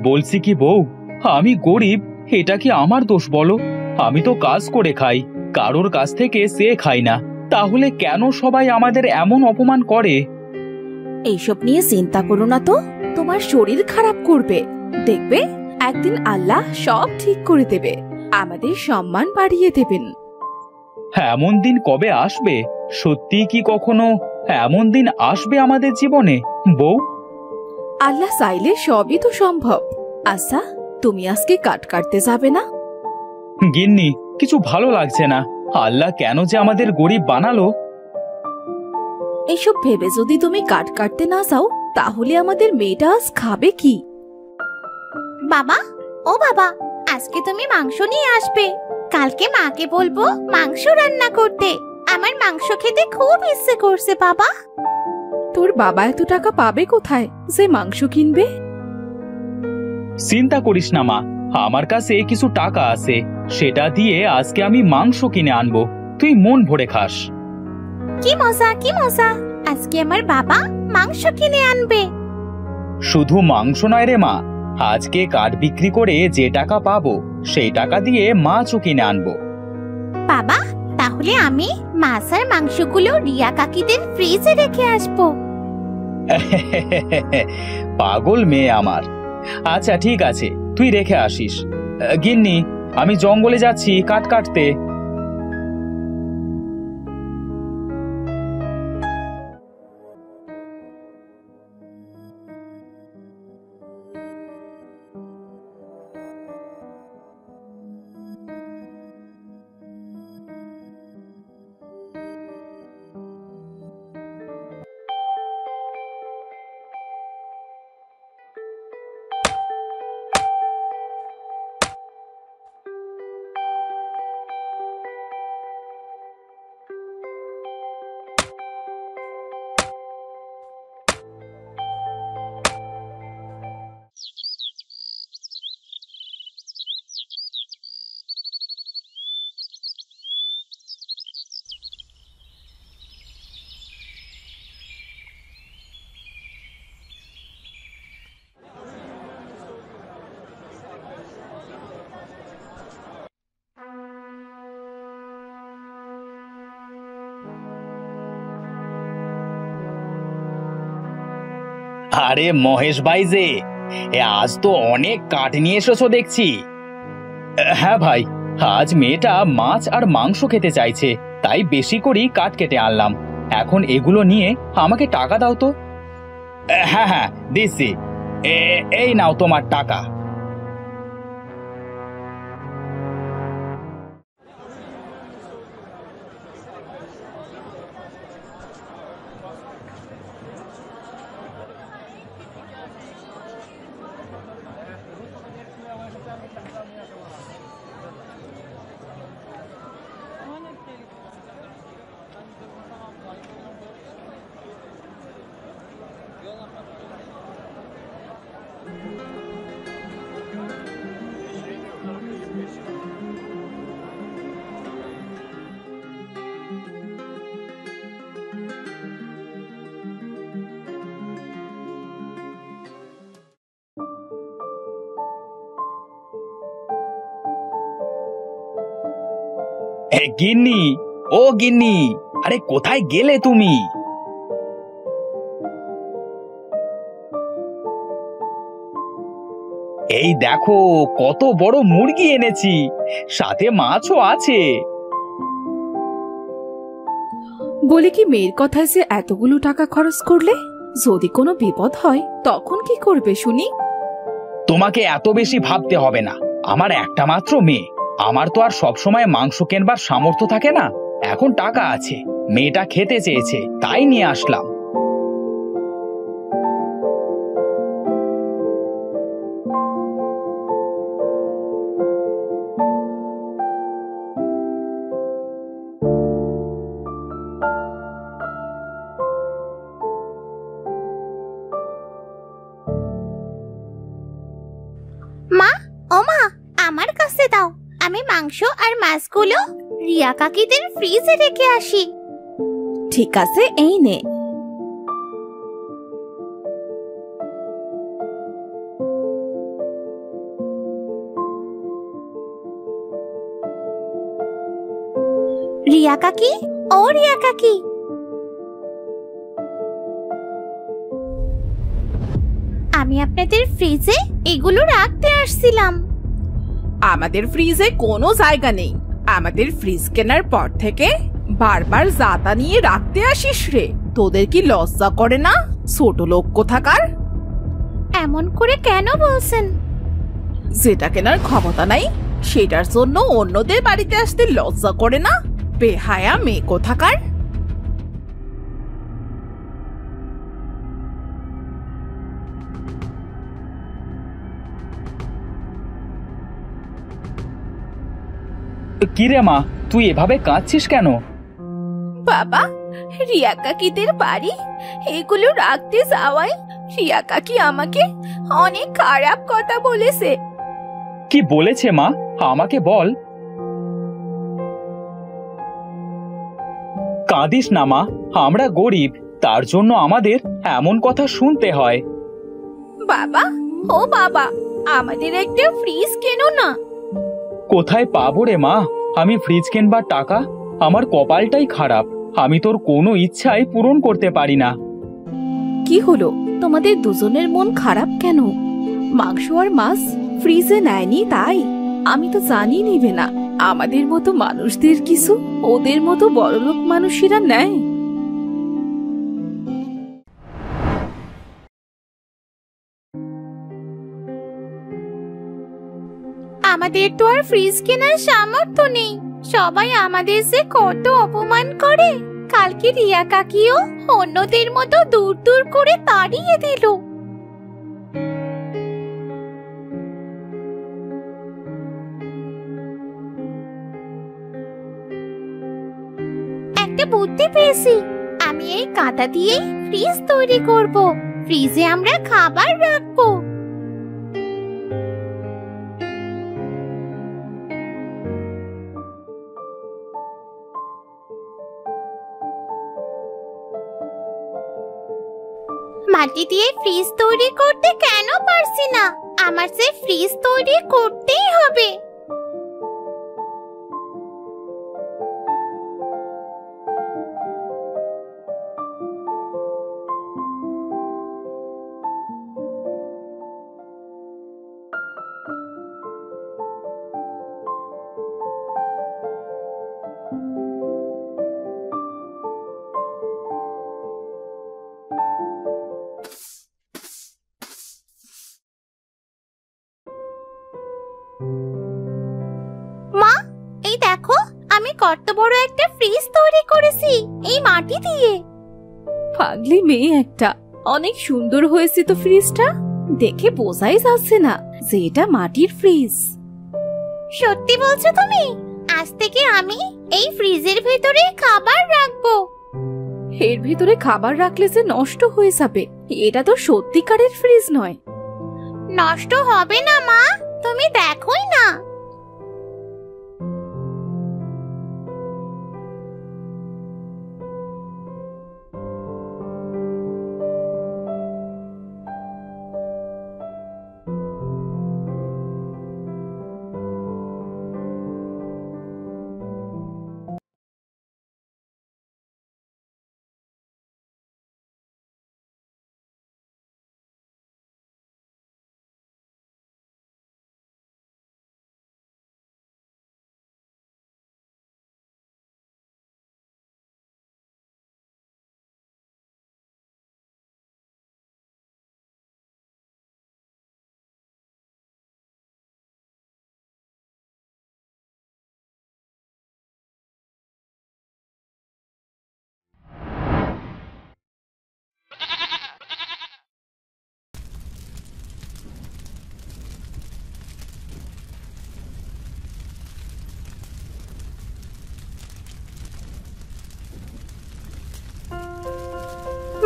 বলছি কি বউ, আমি গরিব, এটা কি আমার দোষ বলো? আমি তো কাজ করে খাই, কারোর কাছ থেকে সে খাই না। তাহলে কেন সবাই আমাদের এমন অপমান করে? এইসব নিয়ে চিন্তা করো না তো, তোমার শরীর খারাপ করবে। দেখবে একদিন আল্লাহ সব ঠিক করে দেবে, আমাদের সম্মান বাড়িয়ে দেবেন। এমন দিন কবে আসবে? সত্যি কি কখনো এমন দিন আসবে আমাদের জীবনে বউ? আল্লাহ চাইলে সবই তো সম্ভব। আচ্ছা, তুমি আজকে কাট কাটতে যাবে না? গিন্নি, কিছু ভালো লাগছে না। আল্লাহ কেন যে আমাদের গরিব বানালো? এইসব ভেবে যদি তুমি কাট কাটতে না চাও, তাহলে আমাদের মেয়েটা আজ খাবে কি? বাবা, ও বাবা, আজকে তুমি মাংস নিয়ে আসবে। কালকে মাকে বলবো মাংস রান্না করতে। আমার মাংস খেতে খুব ইচ্ছে করছে বাবা। তোর বাবা এত টাকা পাবে কোথায় যে মাংস কিনবে? চিন্তা করিস না মা, আমার কাছে কিছু টাকা আছে, সেটা দিয়ে আজকে আমি মাংস কিনে আনবো। তুই মন ভরে খাস। কি মজা, কি মজা! আজকে আমার বাবা মাংস কিনে আনবে। শুধু মাংস নয় রে মা, আজকে কাঠ বিক্রি করে যে টাকা পাবো সেই টাকা দিয়ে মাছও কিনে আনবো। বাবা, তাহলে আমি মাছ আর মাংসগুলো রিয়া কাকিদের ফ্রিজে রেখে আসবো। পাগল মেয়ে আমার। আচ্ছা ঠিক আছে, তুই রেখে আসিস। গিন্নি, আমি জঙ্গলে যাচ্ছি কাঠ কাটতে। আরে মহেশ ভাই যে, আজ তো অনেক কাঠ নিয়ে এসেছো দেখছি। হ্যাঁ ভাই, আজ মেয়েটা মাছ আর মাংস খেতে চাইছে, তাই বেশি করেই কাঠ কেটে আনলাম। এখন এগুলো নিয়ে আমাকে টাকা দাও তো। হ্যাঁ হ্যাঁ দিচ্ছি, এই নাও তোমার টাকা। গিন্নি, ও গিন্নি, আরে কোথায় গেলে তুমি? এই দেখো কত বড় মুরগি এনেছি, সাথে মাছও আছে। বলে কি মেয়ের কথায় যে এতগুলো টাকা খরচ করলে? যদি কোনো বিপদ হয় তখন কি করবে শুনি? তোমাকে এত বেশি ভাবতে হবে না, আমার একটা মাত্র মেয়ে, আমার তো আর সবসময় মাংস কেনবার সামর্থ্য থাকে না। এখন টাকা আছে, মেয়েটা খেতে চেয়েছে তাই নিয়ে আসলাম। মা, ও মা, আমার কাছে দাও, আমি মাংস আর মাছগুলো রিয়া কাকিদের ফ্রিজে রেখে আসি। ঠিক আছে, এই নে। রিয়া কাকি, ও রিয়া কাকি, আমি আপনাদের ফ্রিজে এগুলো রাখতে আসছিলাম। আমাদের ফ্রিজে কোনো জায়গা নেই। আমাদের ফ্রিজ কেনার পর থেকে বারবার জাতা নিয়ে রাখতে আসিস রে। তোদের কি লজ্জা করে না, ছোট লোক কোথাকার? এমন করে কেন বলছেন? যেটা কেনার ক্ষমতা নাই সেটার জন্য অন্যদের বাড়িতে আসতে লজ্জা করে না? বেহায়া মেয়ে কোথাকার। কি রে মা, তুই এভাবে কাঁদছিস কেন? বাবা, রিয়া কাকিদের বাড়ি এগুলো রাখতে যাওয়ায় রিয়া কাকি আমাকে অনেক খারাপ কথা বলেছে। কি বলেছে মা, আমাকে বল। কাঁদিস না মা, আমরা গরিব, তার জন্য আমাদের এমন কথা শুনতে হয়। বাবা, ও বাবা, আমাদের একটা ফ্রিজ কেনো না। কোথায় পাবো রে মা আমি ফ্রিজ কেনবার টাকা? আমার কপালটাই খারাপ, আমি তোর কোনো ইচ্ছাই পূরণ করতে পারি না। কি হলো, তোমাদের দুজনের মন খারাপ কেন? মাংস আর মাছ ফ্রিজে নেয়নি তাই? আমি তো জানি নিবে না। আমাদের মতো মানুষদের কিছু ওদের মতো বড়লোক মানুষেরা নেয়। আমাদের তো আর ফ্রিজ কেনার সামর্থ্য নেই। সবাই আমাদের যে কত অপমান করে। কালকে রিয়া কাকিও অন্যদের মতো দূর দূর করে তাড়িয়ে দিল। একটা বুদ্ধি পেয়েছি, আমি এই কাঁথা দিয়েই ফ্রিজ তৈরি করব। ফ্রিজে আমরা খাবার রাখবো। মাটি দিয়ে ফ্রিজ তৈরি করতে কেন পারছি না? আমার যে ফ্রিজ তৈরি করতেই হবে। মা, এই দেখো, আমি কত বড় একটা ফ্রিজ তৈরি করেছি এই মাটি দিয়ে। পাগলি মেয়ে একটা। অনেক সুন্দর হয়েছে তো ফ্রিজটা, দেখে বোঝাই যাচ্ছে না যে এটা মাটির ফ্রিজ। সত্যি বলছো তুমি? আজ থেকে আমি এই ফ্রিজের ভেতরে খাবার রাখবো। এর ভিতরে খাবার রাখলে যে নষ্ট হয়ে যাবে। এটা তো সত্যিকারের ফ্রিজ নয়। নষ্ট হবে না মা, তুমি দেখোই না।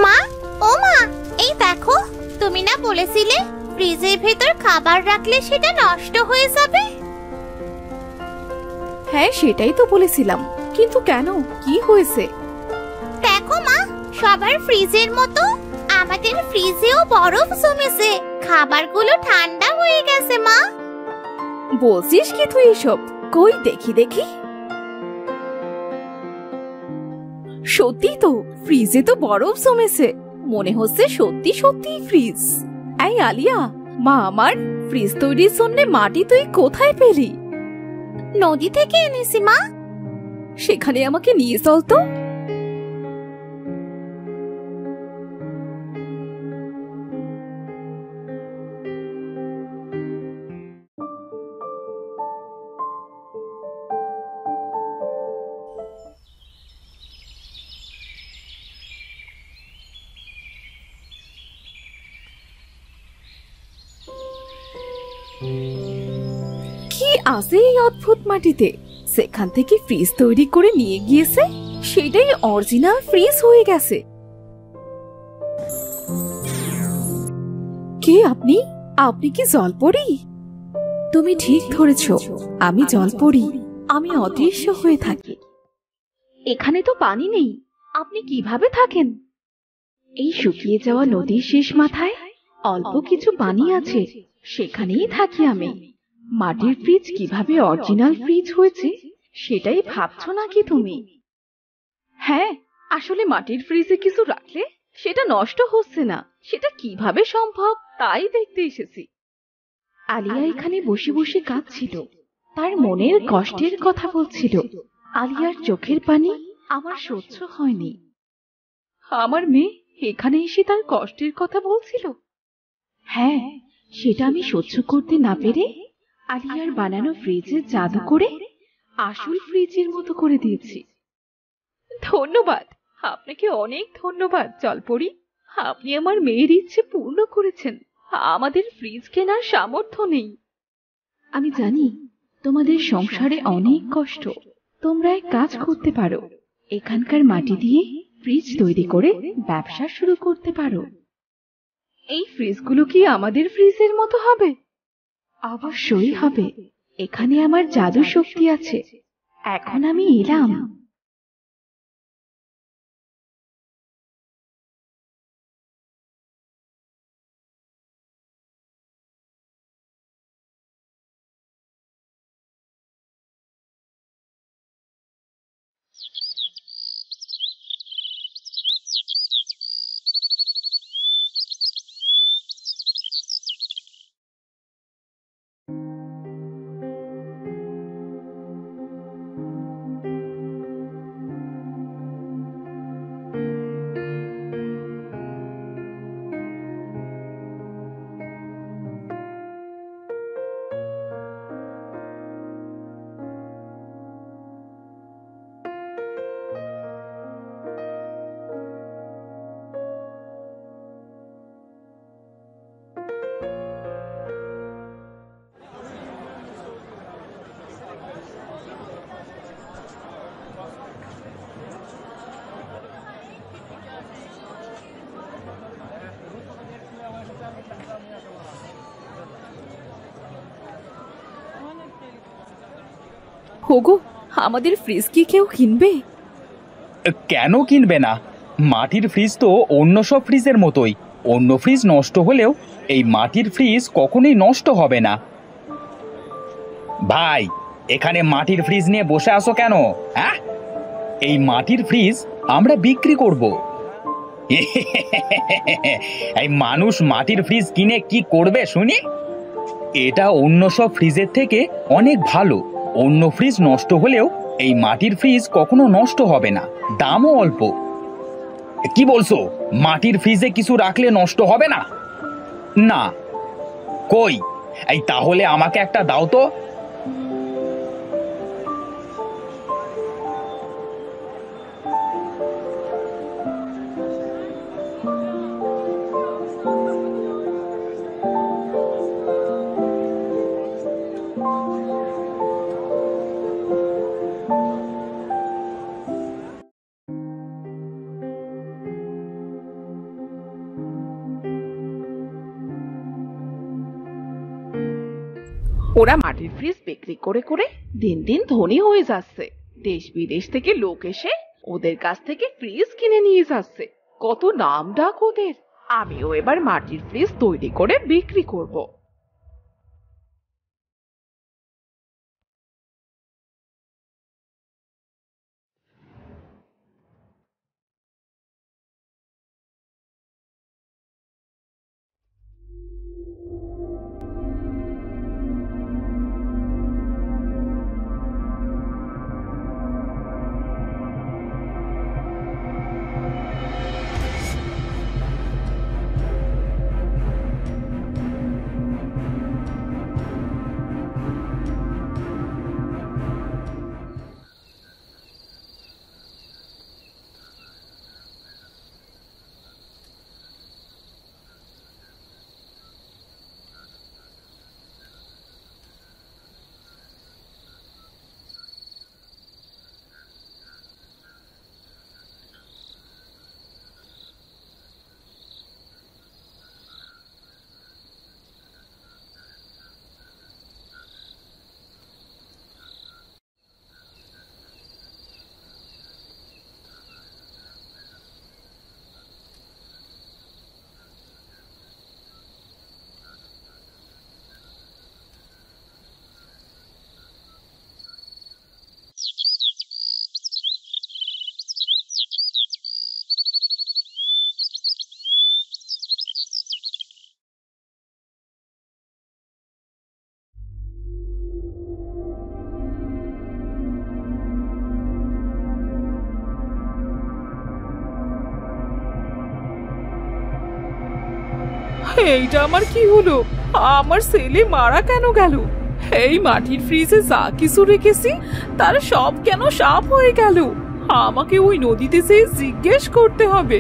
মা, ও মা, এই দেখো, তুমি না বলেছিলে ফ্রিজের ভেতর খাবার রাখলে সেটা নষ্ট হয়ে যাবে? হ্যাঁ, সেটাই তো বলেছিলাম, কিন্তু কেন, কি হয়েছে? দেখো মা, সবার ফ্রিজের মতো আমাদের ফ্রিজেও বরফ জমেছে। খাবারগুলো ঠান্ডা হয়ে গেছে মা। বলছিস কি তুই এসব? কই দেখি দেখি। সত্যি তো, ফ্রিজে তো বরফ জমেছে, মনে হচ্ছে সত্যি সত্যি ফ্রিজ। এই আলিয়া, মা আমার, ফ্রিজ তৈরির জন্য মাটি তুই কোথায় পেলি? নদী থেকে এনেছি মা। সেখানে আমাকে নিয়ে চল তো। কি আছে এই অদ্ভুত মাটিতে? সেখান থেকে ফ্রিজ তৈরি করে নিয়ে গিয়েছে, সেটাই অরিজিনাল ফ্রিজ হয়ে গেছে। কে আপনি? আপনি কি জলপরি? তুমি ঠিক ধরেছ, আমি জলপরি। আমি অদৃশ্য হয়ে থাকি। এখানে তো পানি নেই, আপনি কিভাবে থাকেন? এই শুকিয়ে যাওয়া নদীর শেষ মাথায় অল্প কিছু পানি আছে, সেখানেই থাকি আমি। মাটির ফ্রিজ কিভাবে অরিজিনাল ফ্রিজ হয়েছে সেটাই ভাবছো নাকি তুমি? হ্যাঁ, আসলে মাটির ফ্রিজে কিছু রাখলে সেটা নষ্ট হচ্ছে না, সেটা কিভাবে সম্ভব তাই দেখতে এসেছি। আলিয়া এখানে বসে বসে কাঁদছিল, তার মনের কষ্টের কথা বলছিল। আলিয়ার চোখের পানি আমার সহ্য হয়নি। আমার মেয়ে এখানে এসে তার কষ্টের কথা বলছিল। হ্যাঁ, সেটা আমি সহ্য করতে না পেরে আলিয়ার বানানো ফ্রিজে জাদু করে আসল ফ্রিজের মতো করে দিয়েছি। ধন্যবাদ, আপনাকে অনেক ধন্যবাদ জলপরি। আপনি আমার মেয়ের ইচ্ছে পূর্ণ করেছেন। আমাদের ফ্রিজ কেনার সামর্থ্য নেই। আমি জানি তোমাদের সংসারে অনেক কষ্ট। তোমরা এক কাজ করতে পারো, এখানকার মাটি দিয়ে ফ্রিজ তৈরি করে ব্যবসা শুরু করতে পারো। এই ফ্রিজগুলো কি আমাদের ফ্রিজের মতো হবে? অবশ্যই হবে। এখানে আমার জাদু শক্তি আছে। এখন আমি এলাম। হোগো, আমাদের ফ্রিজ কি কেউ কিনবে? কেন কিনবে না? মাটির ফ্রিজ তো অন্য সব ফ্রিজের মতোই। অন্য ফ্রিজ নষ্ট হলেও এই মাটির ফ্রিজ কখনোই নষ্ট হবে না। ভাই, এখানে মাটির ফ্রিজ নিয়ে বসে আসো কেন? হ্যাঁ, এই মাটির ফ্রিজ আমরা বিক্রি করব। এই মানুষ মাটির ফ্রিজ কিনে কি করবে শুনি? এটা অন্য সব ফ্রিজের থেকে অনেক ভালো। অন্য ফ্রিজ নষ্ট হলেও এই মাটির ফ্রিজ কখনো নষ্ট হবে না, দামও অল্প। কি বলছো? মাটির ফ্রিজে কিছু রাখলে নষ্ট হবে না? না। কই? এই তাহলে আমাকে একটা দাও তো। ওরা মাটির ফ্রিজ বিক্রি করে করে দিন দিন ধনী হয়ে যাচ্ছে। দেশ বিদেশ থেকে লোক এসে ওদের কাছ থেকে ফ্রিজ কিনে নিয়ে যাচ্ছে। কত নাম ডাক ওদের। আমিও এবার মাটির ফ্রিজ তৈরি করে বিক্রি করব। এইটা আমার কি হলো? আমার ছেলে মারা কেন গেল? এই মাটির ফ্রিজে যা কিছু রেখেছি তার সব কেন সাপ হয়ে গেল? আমাকে ওই নদীতে যেয়ে জিজ্ঞেস করতে হবে।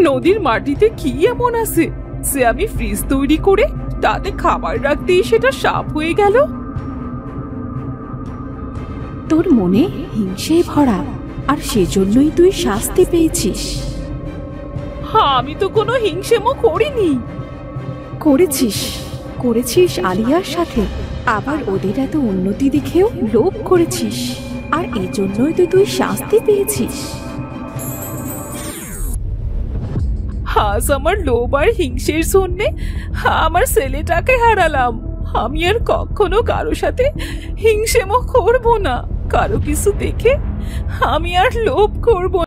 নদীর মাটিতে কি এমন আছে যে আমি ফ্রিজ তৈরি করে তাতে খাবার রাখতেই সেটা সাপ হয়ে গেল? তোর মনে হিংসে ভরা, আর সেজন্যই তুই শাস্তি পেয়েছিস। আমি তো কোনো হিংসেমো করিনি। করেছিস, করেছিস আলিয়ার সাথে। আবার ওদের এত উন্নতি দেখেও লোভ করেছিস, আর এজন্যই তো তুই শাস্তি পেয়েছিস। আজ আমার লোভ আর হিংসের জন্যে আমার ছেলেটাকে হারালাম। আমি আর কখনো কারো সাথে হিংসেমো করবো না। কারো কিছু দেখে আমি আর লোভ করবো